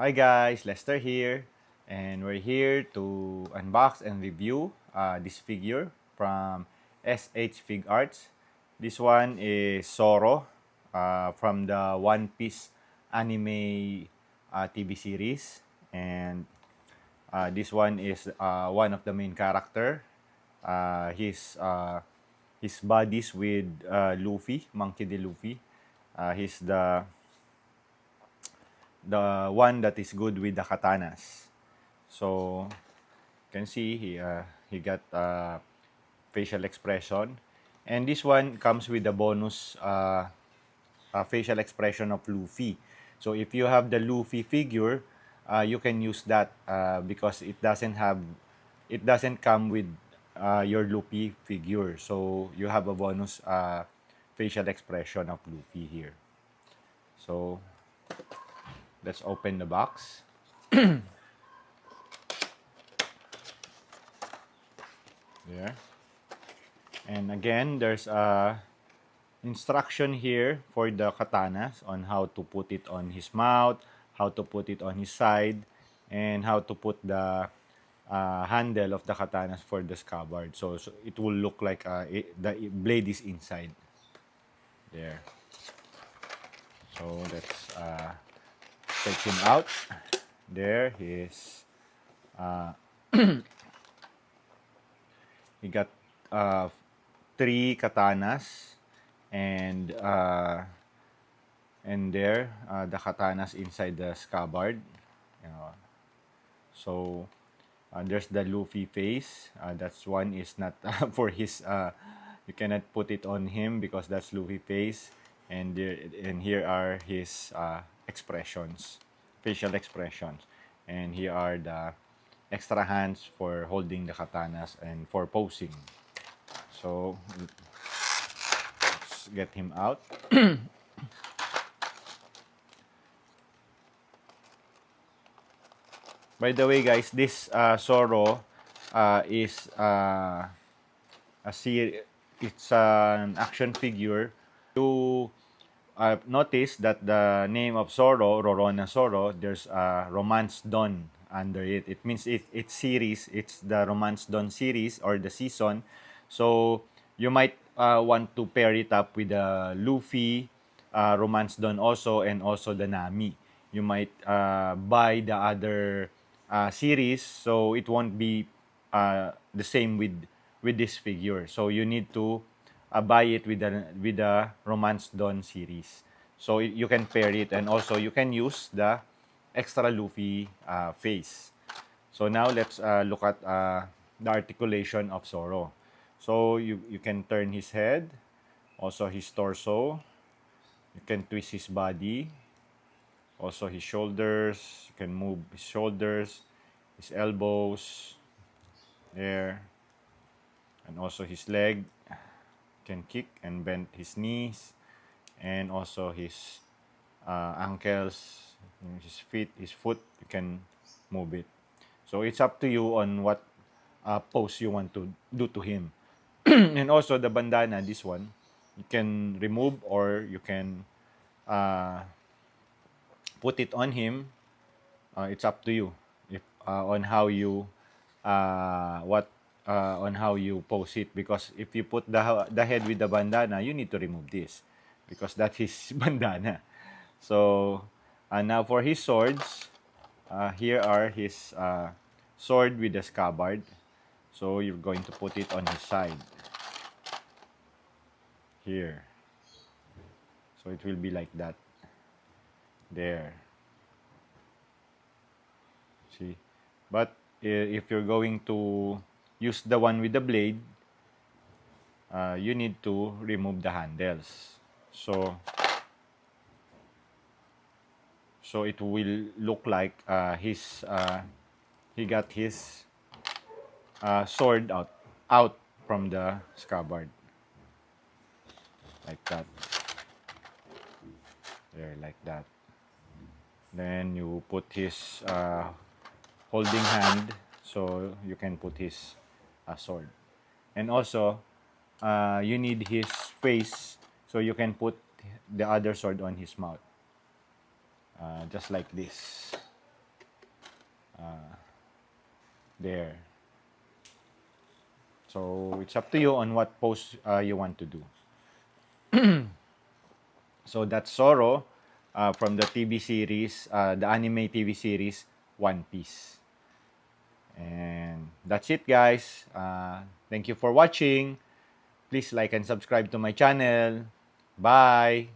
Hi guys, Lester here, and we're here to unbox and review this figure from SH Fig Arts. This one is Zoro from the One Piece anime TV series, and this one is one of the main character. His buddies with Luffy, Monkey D. Luffy. He's the one that is good with the katanas. So you can see he got facial expression, and this one comes with the bonus facial expression of Luffy. So if you have the Luffy figure, you can use that because it doesn't come with your Luffy figure. So you have a bonus facial expression of Luffy here. So let's open the box. There. And again, there's a instruction here for the katanas on how to put it on his mouth, how to put it on his side, and how to put the handle of the katanas for the scabbard. So it will look like the blade is inside. There. So let's take him out. There he is. He got uh, three katanas, and there the katanas inside the scabbard. You know. So there's the Luffy face. That's one is not for his. You cannot put it on him because that's Luffy face, and here are his expressions, facial expressions, and here are the extra hands for holding the katanas and for posing. So let's get him out. By the way, guys, this Zoro is it's an action figure. You notice that the name of Zoro, Rorona Zoro, there's a Romance Dawn under it. It means it's series. It's the Romance Dawn series or the season. So you might want to pair it up with the Luffy, Romance Dawn also, and also the Nami. You might buy the other series, so it won't be the same with this figure. So you need to buy it with the Romance Dawn series. So you can pair it, and also you can use the extra Luffy face. So now let's look at the articulation of Zoro. So you can turn his head, also his torso. You can twist his body, also his shoulders. You can move his shoulders, his elbows, there, and also his leg. Can kick and bend his knees, and also his ankles, his feet, his foot. You can move it. So it's up to you on what pose you want to do to him. And also the bandana, this one, you can remove or you can uh, put it on him. It's up to you if on how you what on how you pose it, because if you put the head with the bandana, you need to remove this because that is bandana. So now for his swords, here are his sword with the scabbard. So you're going to put it on his side here. So it will be like that. There. See? But if you're going to use the one with the blade, you need to remove the handles. So it will look like he got his sword out from the scabbard, like that. There, like that. Then you put his holding hand, so you can put his sword. And also, you need his face, so you can put the other sword on his mouth, just like this. there. So it's up to you on what pose you want to do. So that's Zoro from the TV series, the anime TV series One Piece. And that's it, guys. Thank you for watching. Please like and subscribe to my channel. Bye.